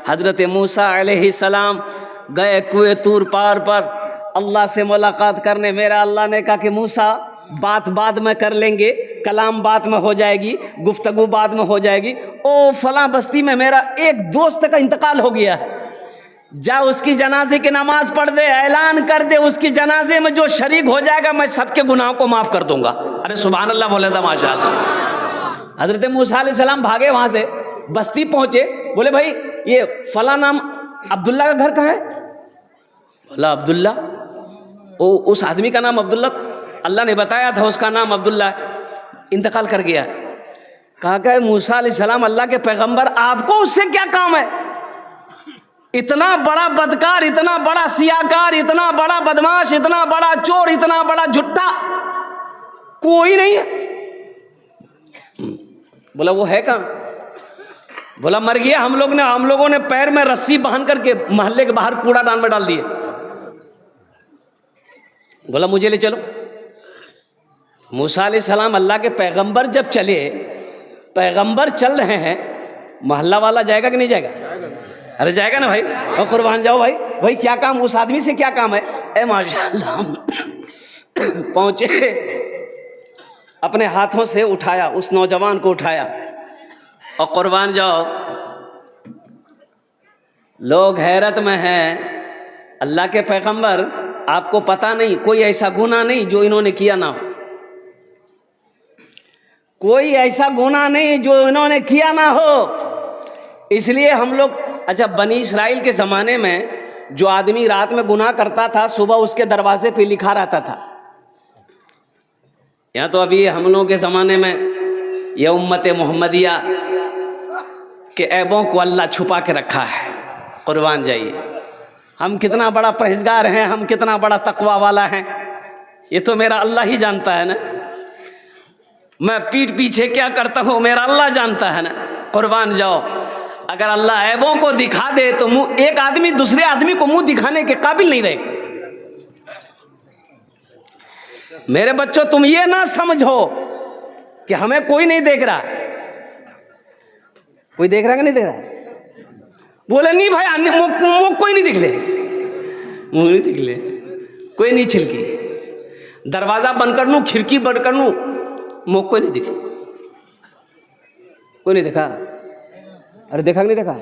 हज़रत मूसा अलैहिस्सलाम गए कुएं तूर पार पर अल्लाह से मुलाकात करने। मेरा अल्लाह ने कहा कि मूसा बात बाद में कर लेंगे, कलाम बाद में हो जाएगी, गुफ्तगू बाद में हो जाएगी। ओ फलां बस्ती में मेरा एक दोस्त का इंतकाल हो गया है, जा उसकी जनाजे की नमाज पढ़ दे, ऐलान कर दे, उसकी जनाजे में जो शरीक हो जाएगा मैं सबके गुनाहों को माफ़ कर दूंगा। अरे सुभान अल्लाह बोले था माशाअल्लाह। हज़रत मूसा अलैहिस्सलाम भागे वहाँ से, बस्ती पहुँचे, बोले भाई ये फला नाम अब्दुल्ला का घर कहाँ है? बोला अब्दुल्ला, ओ उस आदमी का नाम अब्दुल्ला, अल्लाह ने बताया था उसका नाम अब्दुल्ला है, इंतकाल कर गया। कहा कि मूसा अलैहिस्सलाम अल्लाह के पैगंबर, आपको उससे क्या काम है? इतना बड़ा बदकार, इतना बड़ा सियाकार, इतना बड़ा बदमाश, इतना बड़ा चोर, इतना बड़ा झुट्टा कोई नहीं है। बोला वो है कहाँ? बोला मर गया, हम लोगों ने पैर में रस्सी बांध करके मोहल्ले के बाहर कूड़ादान में डाल दिए। बोला मुझे ले चलो। मूसा अलैहिस्सलाम अल्लाह के पैगंबर जब चले, पैगंबर चल रहे हैं, मोहल्ला वाला जाएगा कि नहीं जाएगा? अरे जाएगा ना भाई, और कुर्बान जाओ भाई। भाई क्या काम, उस आदमी से क्या काम है? ए माशाअल्लाह पहुंचे, अपने हाथों से उठाया, उस नौजवान को उठाया, और कुर्बान जाओ लोग हैरत में हैं। अल्लाह के पैगंबर, आपको पता नहीं कोई ऐसा गुनाह नहीं जो इन्होंने किया ना हो, कोई ऐसा गुनाह नहीं जो इन्होंने किया ना हो। इसलिए हम लोग, अच्छा बनी इस्राइल के ज़माने में जो आदमी रात में गुनाह करता था, सुबह उसके दरवाजे पे लिखा रहता था। यहाँ तो अभी हम लोगों के ज़माने में यह उम्मत मोहम्मदिया के ऐबों को अल्लाह छुपा के रखा है। कुर्बान जाइए, हम कितना बड़ा परहेज़गार हैं, हम कितना बड़ा तकवा वाला हैं, ये तो मेरा अल्लाह ही जानता है ना। मैं पीठ पीछे क्या करता हूँ मेरा अल्लाह जानता है ना। कुर्बान जाओ, अगर अल्लाह ऐबों को दिखा दे तो मुंह, एक आदमी दूसरे आदमी को मुंह दिखाने के काबिल नहीं रहेगा। मेरे बच्चों, तुम ये ना समझो कि हमें कोई नहीं देख रहा। कोई देख रहा है कि नहीं देख रहा? बोले नहीं भाई, मुंह कोई नहीं दिख ले, मुंह नहीं दिख ले, कोई नहीं छिलकी, दरवाजा बंद कर लूं, खिड़की बंद कर लूं, मुंह कोई नहीं दिख, कोई नहीं देखा। अरे देखा कि नहीं देखा?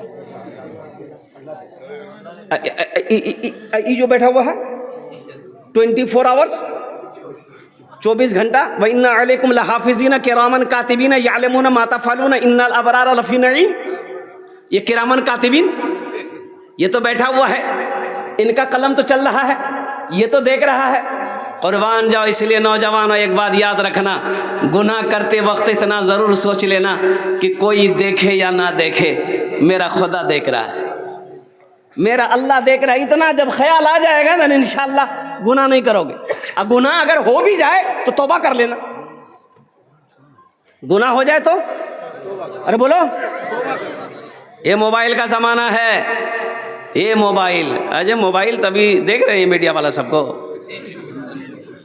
ये जो बैठा हुआ है 24 आवर्स, 24 घंटा, व इन्ना अलैकुम लहाफिज़ीन किरामन कातिबीन यअलमून मा तफ़अलून इन्नल अबरार लफ़ी नईम। ये किरामन कातिबीन, ये तो बैठा हुआ है, इनका कलम तो चल रहा है, ये तो देख रहा है। कुर्बान जाओ, इसलिए नौजवानों एक बात याद रखना, गुनाह करते वक्त इतना ज़रूर सोच लेना कि कोई देखे या ना देखे, मेरा खुदा देख रहा है, मेरा अल्लाह देख रहा है। इतना जब ख्याल आ जाएगा ना, इंशाअल्लाह गुनाह नहीं करोगे। अब गुनाह अगर हो भी जाए तो तौबा कर लेना, गुनाह हो जाए तो, अरे बोलो, ये मोबाइल का ज़माना है, ये मोबाइल, अजय मोबाइल तभी देख रहे हैं मीडिया वाला सबको,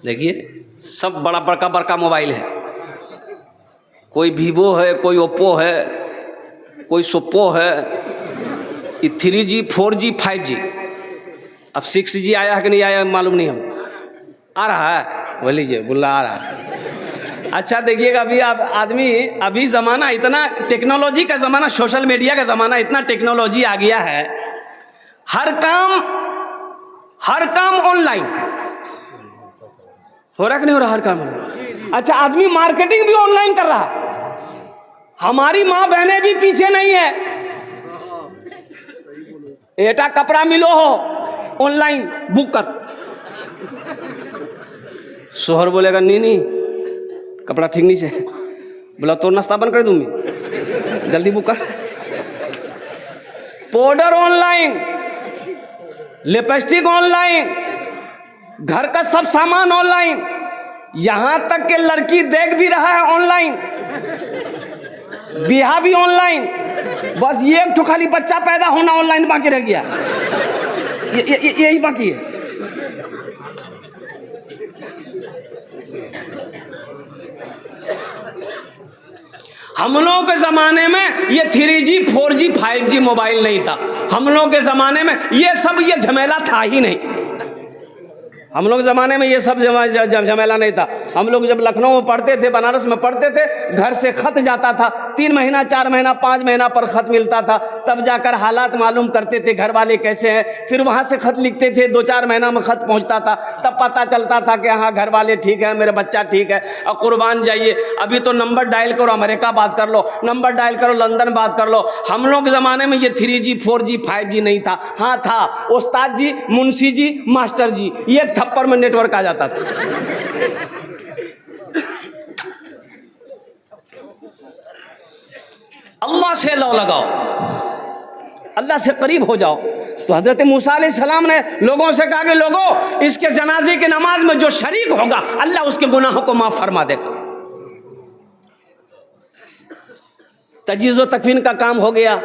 देखिए सब बड़ा बड़का मोबाइल है, कोई वीवो है, कोई ओप्पो है, कोई सोप्पो है, 3G 4G 5G, अब 6G आया है कि नहीं आया मालूम नहीं, हम आ रहा है, बोल लीजिए बुल्ला आ रहा है। अच्छा देखिएगा, अभी आप आदमी, अभी ज़माना इतना टेक्नोलॉजी का ज़माना, सोशल मीडिया का ज़माना, इतना टेक्नोलॉजी आ गया है, हर काम ऑनलाइन हो रहा कि नहीं हो रहा? हर काम। अच्छा आदमी मार्केटिंग भी ऑनलाइन कर रहा, हमारी माँ बहनें भी पीछे नहीं है। एटा कपड़ा मिलो हो, ऑनलाइन बुक कर। शोहर बोलेगा नहीं कपड़ा ठीक नहीं से, बोला तो नाश्ता बंद कर दूंगी, जल्दी बुक कर। पाउडर ऑनलाइन, लिपस्टिक ऑनलाइन, घर का सब सामान ऑनलाइन, यहां तक कि लड़की देख भी रहा है ऑनलाइन, ब्याह भी ऑनलाइन, बस ये एक खाली बच्चा पैदा होना ऑनलाइन बाकी रह गया, यही बाकी है। हम लोगों के ज़माने में ये 3G 4G 5G मोबाइल नहीं था। हम लोगों के ज़माने में ये सब ये झमेला था ही नहीं। हम लोग ज़माने में ये सब झमेला नहीं था। हम लोग जब लखनऊ में पढ़ते थे, बनारस में पढ़ते थे, घर से ख़त जाता था, 3 महीना 4 महीना 5 महीना पर ख़त मिलता था, तब जाकर हालात मालूम करते थे घर वाले कैसे हैं। फिर वहाँ से ख़त लिखते थे, 2-4 महीना में ख़त पहुँचता था, तब पता चलता था कि हाँ घर वाले ठीक है, मेरा बच्चा ठीक है। और कुर्बान जाइए, अभी तो नंबर डायल करो अमेरिका बात कर लो, नंबर डायल करो लंदन बात कर लो। हम लोग के ज़माने में ये 3G 4G 5G नहीं था। हाँ था, उस्ताद जी, मुंशी जी, मास्टर जी, ये थप्पड़ में नेटवर्क आ जाता था। अल्लाह से लौ लगाओ, अल्लाह से करीब हो जाओ। तो हजरत मूसा अलैहिस्सलाम ने लोगों से कहा कि लोगों, इसके जनाजे की नमाज में जो शरीक होगा अल्लाह उसके गुनाहों को माफ फरमा देगा। तजीज़ व तकफीन का काम हो गया।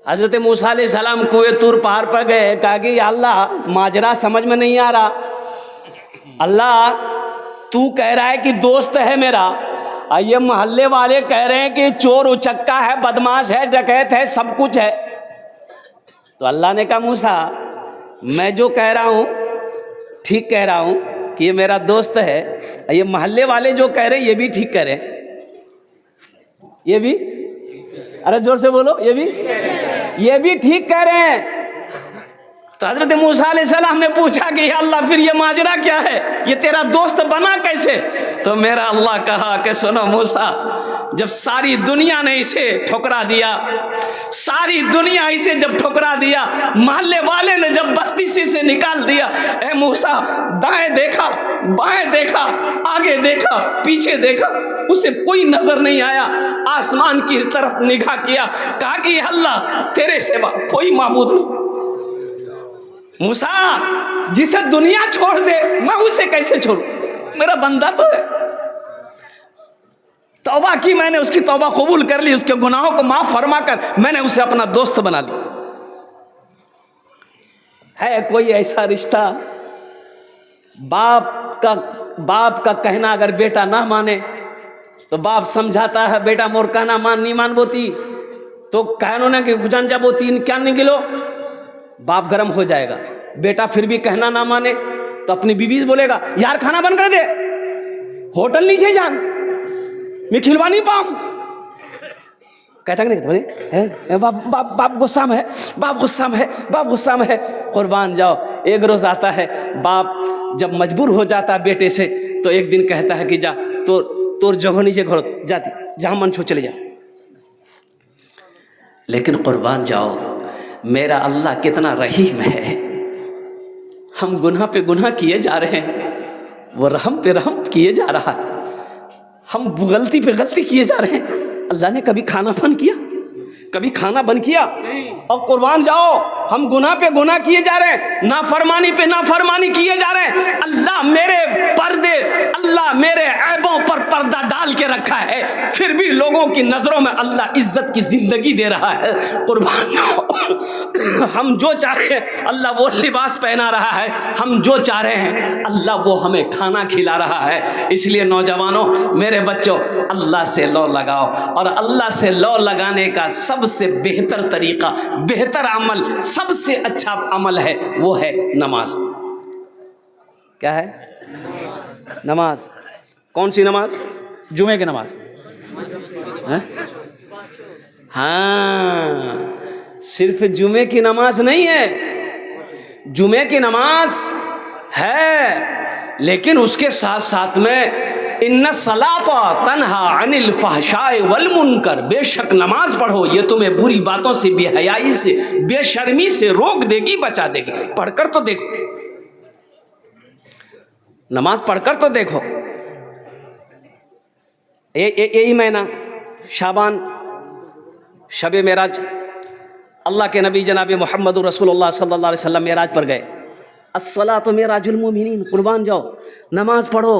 हजरत मूसा अलैहिस्सलाम कुएं तूर पहाड़ पर गए, कहा कि अल्लाह माजरा समझ में नहीं आ रहा। अल्लाह तू कह रहा है कि दोस्त है मेरा, और ये मोहल्ले वाले कह रहे हैं कि चोर उचक्का है, बदमाश है, डकैत है, सब कुछ है। तो अल्लाह ने कहा मूसा, मैं जो कह रहा हूँ ठीक कह रहा हूँ कि ये मेरा दोस्त है, और ये मोहल्ले वाले जो कह रहे हैं ये भी ठीक कह रहे हैं। ये भी, अरे जोर से बोलो, ये भी ठीक कह रहे हैं। तो हजरत मूसा अलैहिस्सलाम ने पूछा कि अल्लाह फिर ये माजरा क्या है, ये तेरा दोस्त बना कैसे? तो मेरा अल्लाह कहा कि सुनो मूसा, जब सारी दुनिया ने इसे ठुकरा दिया, सारी दुनिया इसे जब ठुकरा दिया, मोहल्ले वाले ने जब बस्ती से निकाल दिया, ए मूसा दाएं देखा, बाएं देखा, आगे देखा, पीछे देखा, उसे कोई नजर नहीं आया। आसमान की तरफ निगाह किया, कहा कि अल्लाह तेरे सिवा कोई माबूद नहीं। मूसा जिसे दुनिया छोड़ दे, मैं उसे कैसे छोड़ूं? मेरा बंदा तो है। तौबा की मैंने, उसकी तौबा कबूल कर ली, उसके गुनाहों को माफ फरमा कर मैंने उसे अपना दोस्त बना लिया। है कोई ऐसा रिश्ता, बाप का कहना अगर बेटा ना माने तो बाप समझाता है, बेटा मोर कहना मान नहीं मान बोती, तो कहनो ना कि गुजन जब वो 3 क्या नहीं गिलो, बाप गर्म हो जाएगा। बेटा फिर भी कहना ना माने तो अपनी बीवी से बोलेगा, यार खाना बंद कर दे, होटल नीचे जान, मैं खिलवा नहीं पाऊं। कहता कि नहीं बोले, बाप गुस्सा में है, बाप गुस्सा में है, बाप गुस्सा में है। कुर्बान जाओ, एक रोज आता है बाप जब मजबूर हो जाता है बेटे से, तो एक दिन कहता है कि जा तोर जगह नीचे घर जाती, जहां मन छो चले जा। लेकिन कुर्बान जाओ, मेरा अल्लाह कितना रहीम है। हम गुनाह पे गुनाह किए जा रहे हैं, वो रहम पे रहम किए जा रहा है। हम गलती पे गलती किए जा रहे हैं। अल्लाह ने कभी खाना बंद किया? कभी खाना बंद किया? और कुर्बान जाओ, हम गुनाह पे गुनाह किए जा रहे हैं, नाफरमानी पे नाफरमानी किए जा रहे हैं। अल्लाह मेरे ऐबों पर पर्दा डाल के रखा है, फिर भी लोगों की नजरों में अल्लाह इज्जत की जिंदगी दे रहा है। कुर्बान जाओ, हम जो चाह रहे हैं अल्लाह वो लिबास पहना रहा है, हम जो चाह रहे हैं अल्लाह वो हमें खाना खिला रहा है। इसलिए नौजवानों, मेरे बच्चों, अल्लाह से लौ लगाओ, और अल्लाह से लौ लगाने का सबसे बेहतर तरीका, बेहतर अमल, सबसे अच्छा अमल है, वो है नमाज। क्या है? नमाज। कौन सी नमाज? जुमे की नमाज है? हाँ, सिर्फ जुमे की नमाज नहीं है, जुमे की नमाज है, लेकिन उसके साथ साथ में इन्ना सलाता तन्हा अनिल फहशाए वल मुनकर, बेशक नमाज पढ़ो, ये तुम्हें बुरी बातों से, बेहयाई से, बेशर्मी से रोक देगी, बचा देगी। पढ़कर तो देखो, नमाज पढ़कर तो देखो। यही महीना शाबान, शब मेराज, अल्लाह के नबी जनाब मोहम्मद रसूलुल्लाह सल्लल्लाहु अलैहि वसल्लम मेराज पर गए। अस्सलातु मेराजुल मोमिनीन, कुर्बान जाओ, नमाज पढ़ो,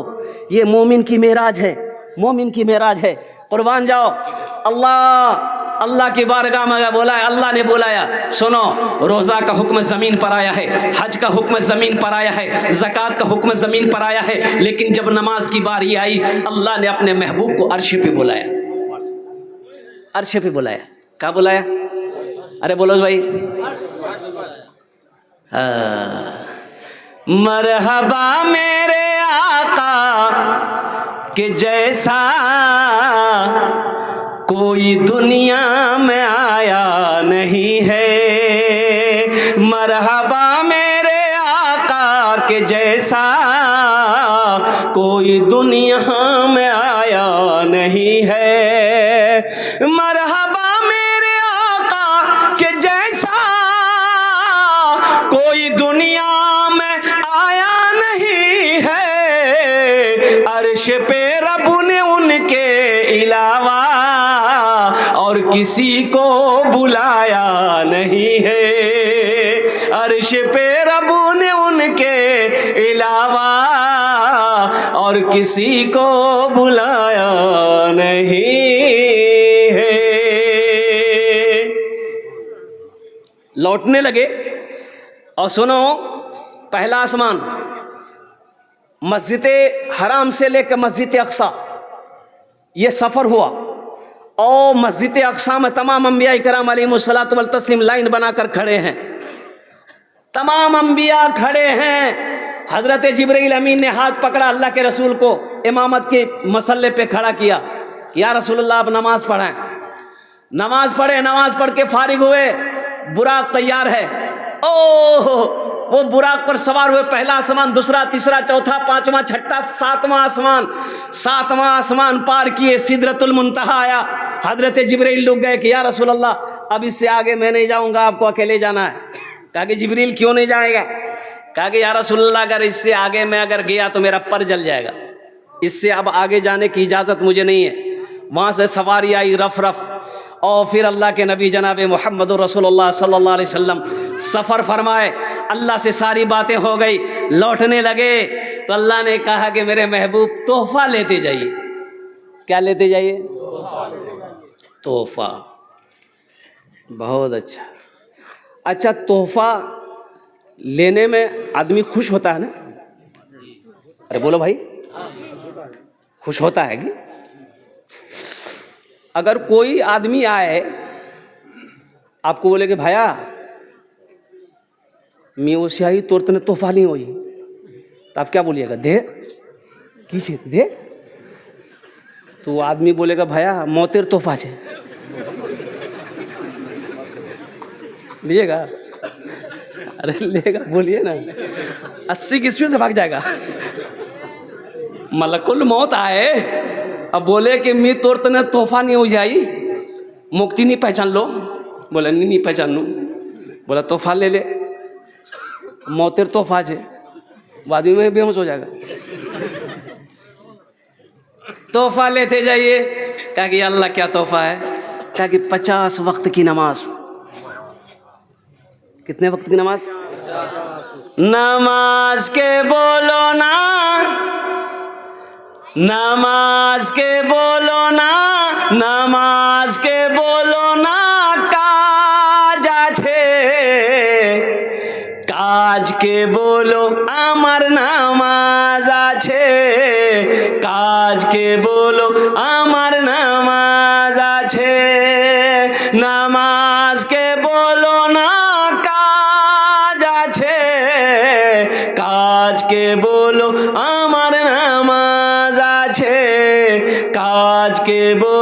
ये मोमिन की मेराज है, मोमिन की मेराज है। कुर्बान जाओ, अल्लाह की बारगाह में बोला है, अल्लाह ने बुलाया, सुनो, रोज़ा का हुक्म ज़मीन पर आया है, हज का हुक्म ज़मीन पर आया है, ज़कात का हुक्म ज़मीन पर आया है, लेकिन जब नमाज की बारी आई, अल्लाह ने अपने महबूब को अर्श पे बुलाया। अर्श पे बुलाया। क्या बुलाया? अरे बोलो भाई। मरहबा मेरे आका के जैसा कोई दुनिया में आया नहीं है। मरहबा मेरे आका के जैसा कोई दुनिया में आया नहीं है। मरहबा मेरे आका के जैसा कोई दुनिया में आया नहीं है। अर्श पे रब ने उनके अलावा और किसी को बुलाया नहीं है। अर्श पे रब ने उनके अलावा और किसी को बुलाया नहीं है। लौटने लगे और सुनो, पहला आसमान मस्जिद हराम से लेकर मस्जिद अक्सा ये सफ़र हुआ और मस्जिद अक्सा में तमाम अंबिया इकराम अलैहिमुस्सलातु वल तस्लीम लाइन बनाकर खड़े हैं। तमाम अंबिया खड़े हैं। हज़रत जिब्रील अमीन ने हाथ पकड़ा अल्लाह के रसूल को, इमामत के मसल्ले पे खड़ा किया कि या रसूलल्लाह आप नमाज पढ़ाएं। नमाज पढ़े, नमाज पढ़ के फारिग हुए। बुराक तैयार है। ओह, वो बुराक पर सवार हुए। पहला आसमान, दूसरा, तीसरा, चौथा, पांचवा, छठा, सातवां आसमान। सातवां आसमान पार किए, सिदरतुल मुंतहा आया। हजरत जिब्रील रुक गए कि या रसूल अल्लाह अब इससे आगे मैं नहीं जाऊंगा, आपको अकेले जाना है। कहा कि जिब्रील क्यों नहीं जाएगा? कहा कि या रसूल अल्लाह अगर इससे आगे मैं अगर गया तो मेरा पर जल जाएगा, इससे अब आगे जाने की इजाज़त मुझे नहीं है। वहाँ से सवारी आई रफ रफ और फिर अल्लाह के नबी जनाब मोहम्मद रसूलुल्लाह सल्लल्लाहु अलैहि वसल्लम सफ़र फरमाए। अल्लाह से सारी बातें हो गई, लौटने लगे तो अल्लाह ने कहा कि मेरे महबूब तोहफ़ा लेते जाइए। क्या लेते जाइए? तोहफ़ा। बहुत अच्छा। अच्छा, तोहफ़ा लेने में आदमी खुश होता है ना? अरे बोलो भाई, खुश होता है कि? अगर कोई आदमी आए आपको बोले कि भाया मैं वो स्याही तोड़ते ने तोहफा नहीं हुई, तो आप क्या बोलिएगा? दे। किसी दे? तो वो आदमी बोलेगा भाया मौतेर तोहफा है, लिएगा? अरे लेगा, बोलिए ना। 80 की स्पीड से भाग जाएगा। मलकुल मौत आए अब बोले कि मी तोर तने तोहफा नहीं हो जाई, मुक्ति नहीं पहचान लो। बोला नहीं पहचान लूँ। बोला तोहफा ले ले, मौतेर तोहफा है। बाद में बेहोश हो जाएगा। तोहफा लेते जाइए। कहा कि अल्लाह क्या तोहफा है? कहा कि 50 वक्त की नमाज। कितने वक्त की नमाज? नमाज के बोलो ना, नमाज के बोलो ना, नमाज के बोलो ना, काज আছে, काज के बोलो আমার নামাজ আছে, काज के बोलो আমার নামাজ আছে, नमाज के बोलो ना, काज আছে, काज के बोलो আমার নামাজ আছে, काज के बोलो